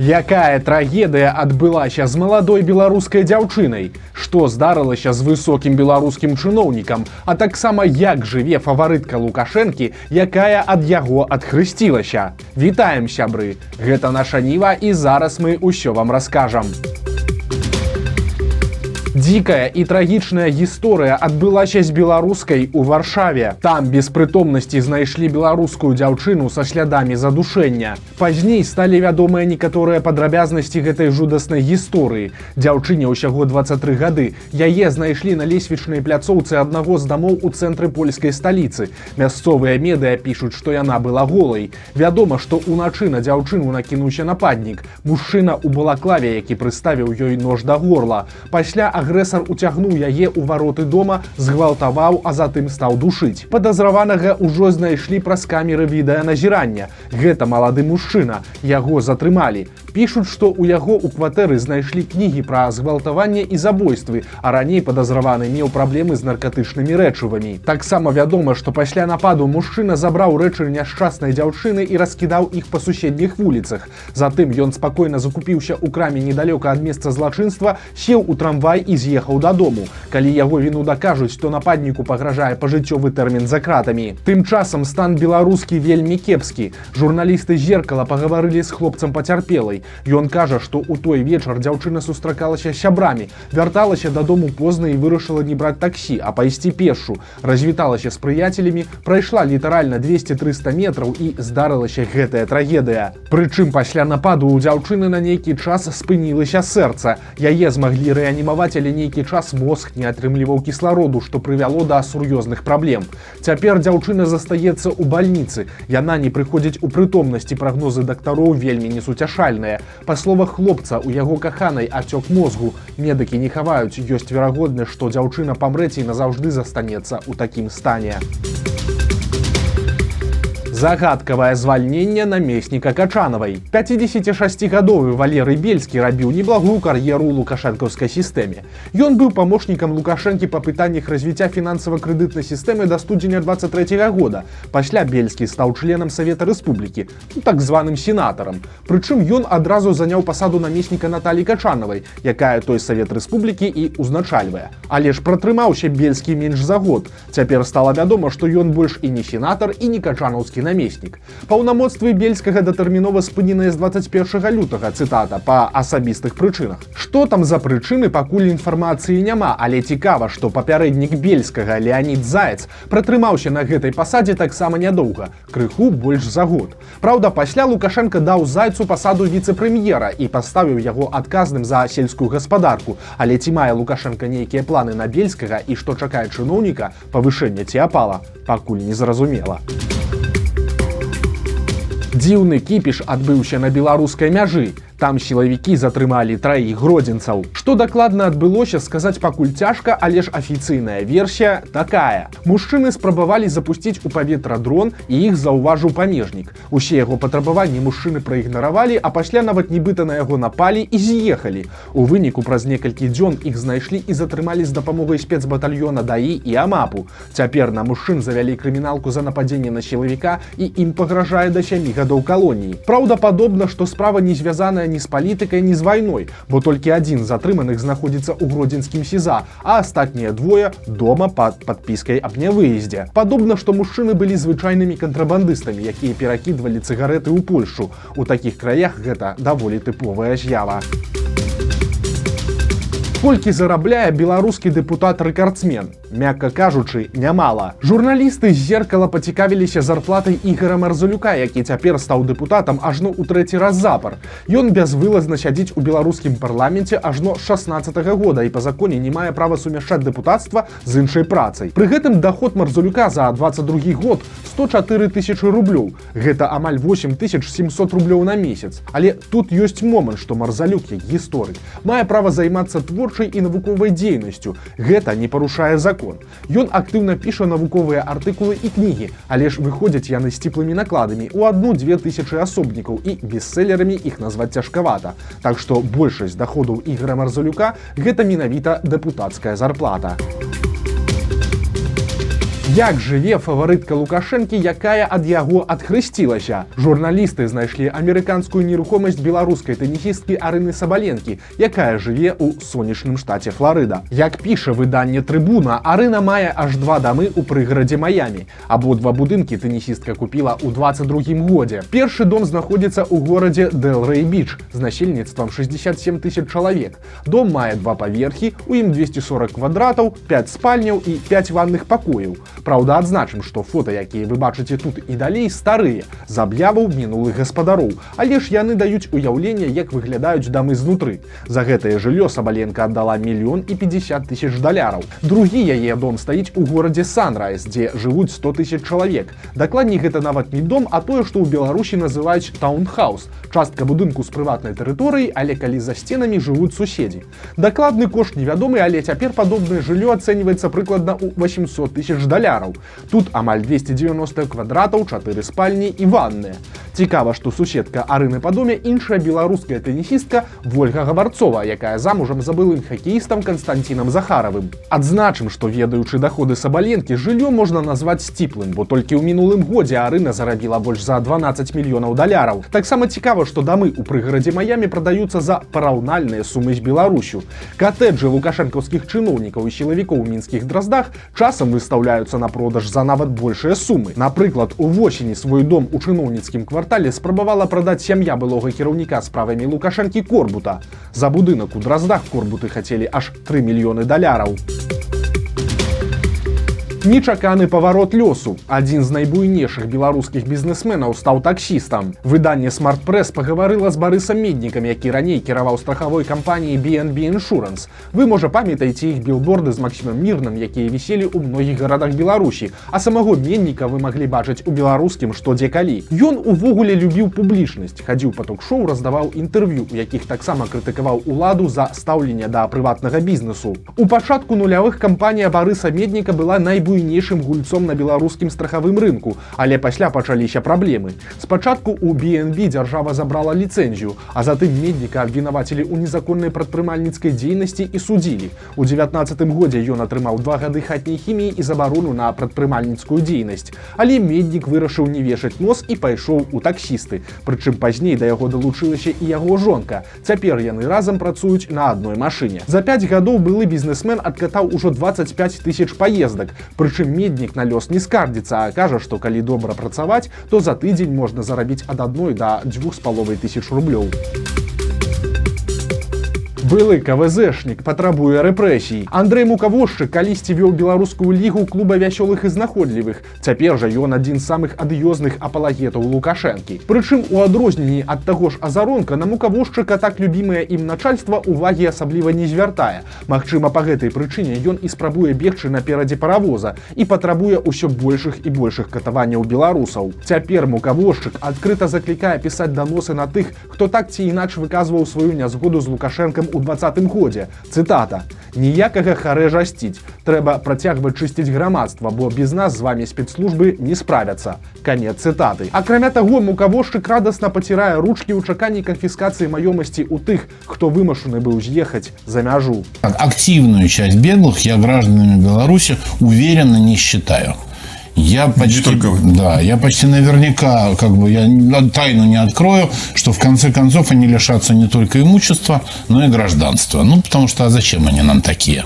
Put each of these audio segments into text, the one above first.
Якая трагедыя адбылася з маладой беларускай дзяўчынай? Што здарылася з высокім беларускім чыноўнікам? А таксама як жыве фаварытка Лукашэнкі, якая ад яго адхрысцілася? Вітаем, сябры! Гэта наша Ніва, і зараз мы ўсё вам раскажам. Дзікая і трагічная гісторыя адбылася з беларускай у Варшаве. Там без прытомнасці знайшлі беларускую дзяўчыну са слядамі задушэння. Пазней сталі вядомыя некаторыя падрабязнасці гэтай жудаснай гісторыі. Дзяўчыне ўсяго 23 гады. Яе знайшлі на лесвічнай пляцоўцы аднаго з дамоў у цэнтры польскай сталіцы. Мясцовыя медыя пішуць, што яна была голай. Вядома, што ўначы на дзяўчыну накінуўся нападнік. Мужчына ў балаклаве, які прыставіў ёй нож да горла. Пасля агрэсар уцягнуў яе ў вароты дома, згвалтаваў, а затым стаў душыць. Падазраванага ўжо знайшлі праз камеры відэаназірання. Гэта малады мужчына. Яго затрымалі. Пішуць, што ў яго ў кватэры знайшлі кнігі пра згвалтаванне і забойствы, а раней падазраваны меў праблемы з наркатычнымі рэчывамі. Таксама вядома, што пасля нападу мужчына забраў рэчы няшчаснай дзяўчыны і раскідаў іх па суседніх вуліцах. Затым ён спакойна закупіўся ў краме недалёка ад месца злачынства, сеў у трамвай і з'ехаў дадому. Калі яго віну дакажуць, то нападніку пагражае пажыццёвы тэрмін за кратамі. Тым часам стан беларускі вельмі кепскі. Журналісты «Зеркала» пагаварылі з хлопцам пацярпелай. Ён кажа, што ў той вечар дзяўчына сустракалася з сябрамі, вярталася дадому позна і вырашыла не браць таксі, а пайсці пешшу. Развіталася з прыяцелямі, прайшла літаральна 200-300 метраў і здарылася гэтая трагедыя. Прычым пасля нападу ў дзяўчыны на нейкі час спынілася сэрца. Яе змаглі рэанімаваць, але нейкі час мозг не атрымліваў кіслароду, што прывяло да сур'ёзных праблем. Цяпер дзяўчына застаецца ў бальніцы. Яна не прыходзіць у прытомнасць, і прагнозы дактароў вельмі несуцяшальныя. Па словах хлопца, у яго каханай ацёк мозгу. Медыкі не хаваюць, ёсць верагоднасць, што дзяўчына памрэце і назаўжды застанецца ў такім стане. Загадкавае звальненне намесніка Качанавай. 56-гадовы Валерый Бельскі рабіў неблагую кар'еру ў лукашэнкаўскай сістэме. Ён быў памочнікам Лукашэнкі па пытаннях развіцця фінансава-крэдытнай сістэмы да студзеня 23 года. Пасля Бельскі стаў членам Савета Рэспублікі, так званым сенатарам. Прычым ён адразу заняў пасаду намесніка Наталіі Качанавай, якая той Савет Рэспублікі і ўзначальвае. Але ж пратрымаўся Бельскі менш за год. Цяпер стала вядома, што ён больш і не сенатар, і не качанаўскі намеснік. Паўнамоцтвы Бельскага датэрмінова спыненыя з 21 лютага, цытата, па асабістых прычынах. Што там за прычыны, пакуль інфармацыі няма, але цікава, што папярэднік Бельскага, Леанід Заяц, пратрымаўся на гэтай пасадзе таксама нядоўга, крыху больш за год. Праўда, пасля Лукашенка даў Зайцу пасаду віцэ-прэм'ера і паставіў яго адказным за сельскую гаспадарку. Але ці мае Лукашенка нейкія планы на Бельскага і што чакае чыноўніка, павышэнне ці апала, пакуль не зразумела. Дзіўны кіпіш адбыўся на беларускай мяжы. Там сілавікі затрымалі 3 гродзенцаў. Што дакладна адбылося, сказаць пакуль цяжка, але ж афіцыйная версія такая. Мужчыны спрабавалі запусціць у паветра дрон, і іх заўважыў памежнік. Усе яго патрабаванні мужчыны праігнаравалі, а пасля нават нібыта на яго напалі і з'ехалі. У выніку праз некалькі дзён іх знайшлі і затрымалі з дапамогай спецбатальёна ДАІ і АМАПу. Цяпер на мужчын завялі крыміналку за нападзенне на сілавіка, і ім пагражае да 7 гадоў калоніі. Праўдападобна, што справа не звязаная ні з палітыкай, ні з вайной, бо толькі адзін з затрыманых знаходзіцца ў гродзенскім СІЗА, а астатнія двое дома пад падпіскай аб нявыездзе. Падобна, што мужчыны былі звычайнымі кантрабандыстамі, якія перакідвалі цыгарэты ў Польшу. У такіх краях гэта даволі тыповая з'ява. Колькі зарабляе беларускі дэпутат-рэкардсмен? Мякка кажучы, нямала. Журналісты з «Зеркала» пацікавіліся зарплатай Ігара Марзалюка, які цяпер стаў дэпутатам ажно ў 3 раз запар. Ён бязвылазна сядзіць у беларускім парламенце ажно з 16-го года і па законе не мае права сумяшчаць дэпутацтва з іншай працай. Пры гэтым даход Марзалюка за 22 год 104 тысячы рублёў. Гэта амаль 8700 рублёў на месяц. Але тут ёсць момант, што Марзалюк, як гісторык, мае права займацца творчай і навуковай дзейнасцю. Гэта не парушае закон. Ён актыўна піша навуковыя артыкулы і кнігі, але ж выходзяць яны сціплымі накладамі ў 1-2 тысячы асобнікаў, і бестселерамі іх назваць цяжкавата. Так што большасць даходаў Ігара Марзалюка гэта менавіта дэпутацкая зарплата. Як жыве фаварытка Лукашэнкі, якая ад яго адхрысцілася? Журналісты знайшлі амерыканскую нерухомасць беларускай тэнісісткі Арыны Сабаленкі, якая жыве ў сонечным штаце Фларыда. Як піша выданне Трыбуна, Арына мае аж 2 дамы ў прыгарадзе Маямі. Абодва будынкі тэнісістка купіла ў 22 годзе. Першы дом знаходзіцца ў горадзе Дэлрэй-Біч з насельніцтвам 67 000 чалавек. Дом мае 2 паверхі, у ім 240 квадратаў, 5 спальняў і 5 ванных пакояў. Праўда, адзначым, што фота, якія вы бачыце тут і далей, старыя, з аб'яваў мінулых гаспадароў, але ж яны даюць уяўленне, як выглядаюць дамы знутры. За гэтае жыллё Сабаленка аддала $1 050 000. Другі яе дом стаіць у горадзе Санрайз, дзе жывуць 100 000 чалавек. Дакладней, гэта нават не дом, а тое, што ў Беларусі называюць таунхаус. Частка будынку з прыватнай тэрыторыі, але калі за сценамі жывуць суседзі. Дакладны кошт невядомы, але цяпер падобнае жыллё ацэньваецца прыкладна ў $800 000. Тут амаль 290 квадратаў, 4 спальні і ванныя. Цікава, што суседка Арыны па доме іншая беларуская тэнісістка Вольга Гаварцова, якая замужам за былым хакеістам Канстанцінам Захаравым. Адзначым, што ведаючы даходы Сабаленкі, жыллё можна назваць сціплым, бо толькі ў мінулым годзе Арына зарабіла больш за $12 мільёнаў. Таксама цікава, што дамы ў прыгарадзе Маямі прадаюцца за параўнальныя сумы з Беларусю. Катэджы лукашэнкаўскіх чыноўнікаў і сілавікоў у мінскіх Драздах часам выстаўляюцца на продаж за нават большыя сумы. Напрыклад, увосені свой дом у чыноўніцкім квартале спрабавала прадаць сям'я былога кіраўніка справамі Лукашэнкі Корбута. За будынак у Драздах Корбуты хацелі аж $3 мільёны. Нечаканы паварот лёсу. Адзін з найбуйнейшых беларускіх бізнесменаў стаў таксістам. Выданне Smart Press пагаварыла з Барысам Меднікам, які раней кіраваў страхавой кампаніяй BNB Insurance. Вы, можа, памятаеце іх білборды з Максімам Мірным, якія віселі ў многіх гарадах Беларусі, а самого Медніка вы маглі бачыць у беларускім што дзе калі. Ён увогуле любіў публічнасць, хадзіў па ток-шоу, раздаваў інтэрв'ю, у якіх таксама крытыкаваў уладу за стаўленне да прыватнага бізнесу. У пачатку нулявых кампанія Барыса Медніка была найбуйнейшым гульцом на беларускім страхавым рынку, але пасля пачаліся праблемы. Спачатку у BNB дзяржава забрала ліцэнзію, а затым Медніка абвінавацілі ў незаконнай прадпрымальніцкай дзейнасці і судзілі. У 19 годзе ён атрымаў 2 гады хатняй хіміі і забарону на прадпрымальніцкую дзейнасць. Але Меднік вырашыў не вешаць нос і пайшоў у таксісты. Прычым пазней да яго далучылася і яго жонка. Цяпер яны разам працуюць на адной машыне. За 5 гадоў былы бізнесмен адкатаў ужо 25 000 паездак. Прычым Меднік на лёс не скардзіцца, а кажа, што калі добра працаваць, то за тыдзень можна зарабіць ад 1 до 2,5 тысяч рублёў. Былы КВЗшнік патрабуе рэпрэсій. Андрэй Мукавошчык калісьці вёў беларускую лігу клуба вясёлых і знаходлівых. Цяпер жа ён адзін з самых адыёзных апалагетаў Лукашэнкі. Прычым у адрозненні ад таго ж Азаронка на Мукавошчыка так любімае ім начальства увагі асабліва не звяртае. Магчыма, па гэтай прычыне ён і спрабуе бегчы наперадзе паравоза і патрабуе ўсё большых і большых катаванняў беларусаў. Цяпер Мукавошчык адкрыта заклікае пісаць даносы на тых, хто так ці інакш выказваў сваю нязгоду з Лукашэнкам у 2020 годзе. Цытата: «Ніякага харэ жасціць. Трэба працягваць чысціць грамадства, бо без нас з вамі спецслужбы не справяцца». Канец цытаты. Акрамя таго, Мукавошчык радасна пацірае ручкі ў чаканні канфіскацыі маёмасці ў тых, хто вымушаны быў з'ехаць за мяжу. Активную часть беглых я гражданами Беларуси уверенно не считаю. Я почти наверняка, я тайну не открою, что в конце концов они лишатся не только имущества, но и гражданства. Потому что а зачем они нам такие?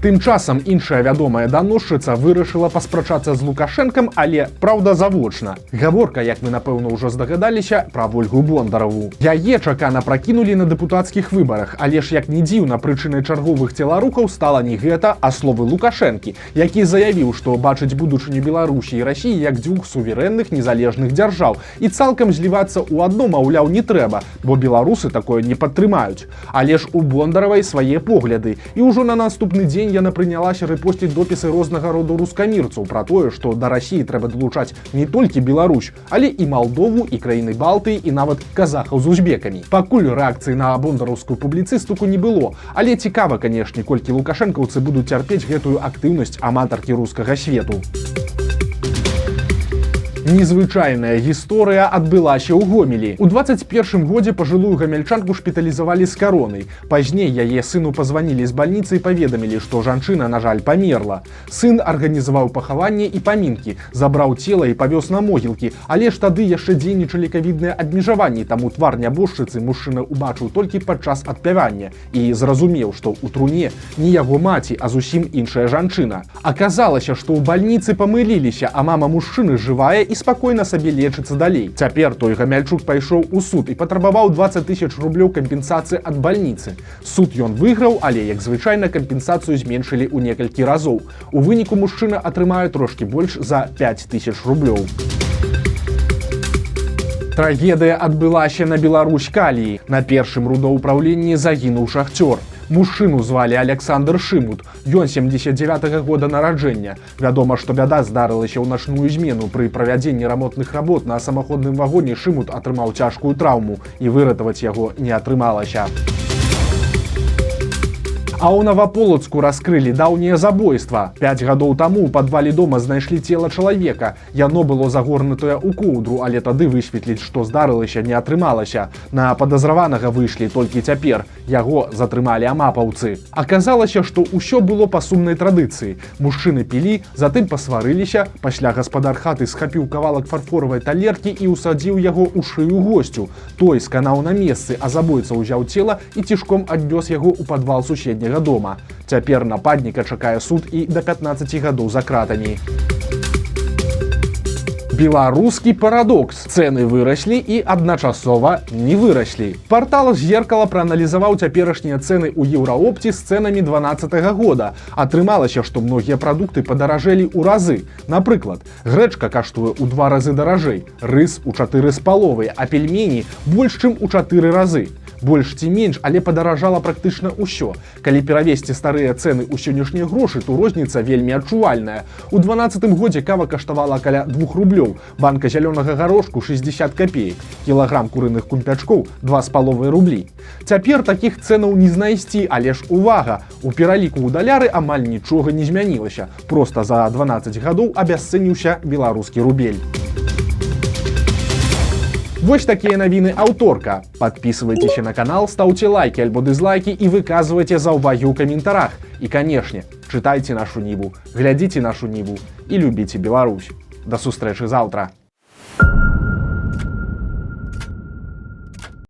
Тым часам іншая вядомая даносчыца вырашыла паспрачацца з Лукашэнкам, але, праўда, завочна. Гаворка, як мы, напэўна, ужо здагадаліся, пра Вольгу Бондараву. Яе чакана пракінулі на дэпутацкіх выбарах, але ж, як не дзіўна, прычынай чарговых целарукаў стала не гэта, а словы Лукашэнкі, які заявіў, што бачыць будучыню Беларусі і Расіі як дзвюх суверэнных незалежных дзяржаў і цалкам злівацца ў адно, маўляў, не трэба, бо беларусы такое не падтрымаюць. Але ж у Бондаравай свае погляды, і ўжо на наступны дзень яна прынялася рэпосціць допісы рознага роду рускамірцаў пра тое, што да Расіі трэба далучаць не толькі Беларусь, але і Малдову, і краіны Балтыі, і нават казахаў з узбекамі. Пакуль рэакцыі на бондараўскую публіцыстыку не было, але цікава, канешне, колькі лукашэнкаўцы будуць цярпець гэтую актыўнасць аматаркі рускага свету. Незвычайная гісторыя адбылася ў Гомелі. У 21 годзе пажылую гамельчанку шпіталізавалі з каронай. Пазней яе сыну пазванілі з бальніцы і паведамілі, што жанчына, на жаль, памерла. Сын арганізаваў пахаванне і памінкі, забраў цела і павёз на могілкі, але ж тады яшчэ дзейнічалі кавідныя абмежаванні, таму твар нябожчыцы мужчына убачыў толькі падчас адпявання і зразумеў, што ў труне не яго маці, а зусім іншая жанчына. Аказалася, што ў бальніцы памыліліся, а мама мужчыны жывая і спакойна сабе лечыцца далей. Цяпер той гамяльчук пайшоў у суд і патрабаваў 20 000 рублёў кампенсацыі ад бальніцы. Суд ён выйграў, але, як звычайна, кампенсацыю зменшылі ў некалькі разоў. У выніку мужчына атрымае трошкі больш за 5 000 рублёў. Трагедыя адбылася на Беларусь-Каліі. На першым рудоўпраўленні загінуў шахцёр. Мужчыну звалі Александр Шымут. Ён 79-го года нараджэння. Вядома, што бяда здарылася ў начную змену. Пры правядзенні рамонтных работ на самаходным вагоне Шымут атрымаў цяжкую траўму, і выратаваць яго не атрымалася. А ў Наваполацку раскрылі даўняе забойства. 5 гадоў таму ў падвале дома знайшлі цела чалавека. Яно было загорнутае ў коўдру, але тады высветліць, што здарылася, не атрымалася. На падазраванага выйшлі толькі цяпер. Яго затрымалі амапаўцы. Аказалася, што ўсё было па сумнай традыцыі. Мужчыны пілі, затым пасварыліся, пасля гаспадар хаты схапіў кавалак фарфоравай талеркі і ўсадзіў яго ў шыю госцю. Той сканаў на месцы, а забойца ўзяў цела і цішком аднёс яго ў падвал суседняга дома. Цяпер нападніка чакае суд і да 15 гадоў за кратамі. Беларускі парадокс. Цэны выраслі і адначасова не выраслі. Партал «Зеркало» прааналізаваў цяперашнія цэны ў Еўраопце з цэнамі 12-го года. Атрымалася, што многія прадукты падаражэлі ў разы. Напрыклад, грэчка каштуе ў 2 разы даражэй, рыс у 4,5, а пельмені больш чым у 4 разы. Больш ці менш, але падаражала практычна ўсё. Калі перавесці старыя цэны ў сённяшнія грошы, то розніца вельмі адчувальная. У 12-м годзе кава каштавала каля 2 рублёў, банка зялёнага гарошку 60 копеек, кілаграм курыных кумпячкоў 2,5 рублі. Цяпер такіх цэнаў не знайсці, але ж увага! У пераліку ў даляры амаль нічога не змянілася. Проста за 12 гадоў абясцэніўся беларускі рубель. Вось такія навіны аўторка. Падпісывайцеся на канал, стаўце лайкі альбо дызлайкі і выказвайце заўвагі ў каментарах. І, канешне, чытайце нашу Ніву, глядзіце нашу Ніву і любіце Беларусь. Да сустрэчы заўтра!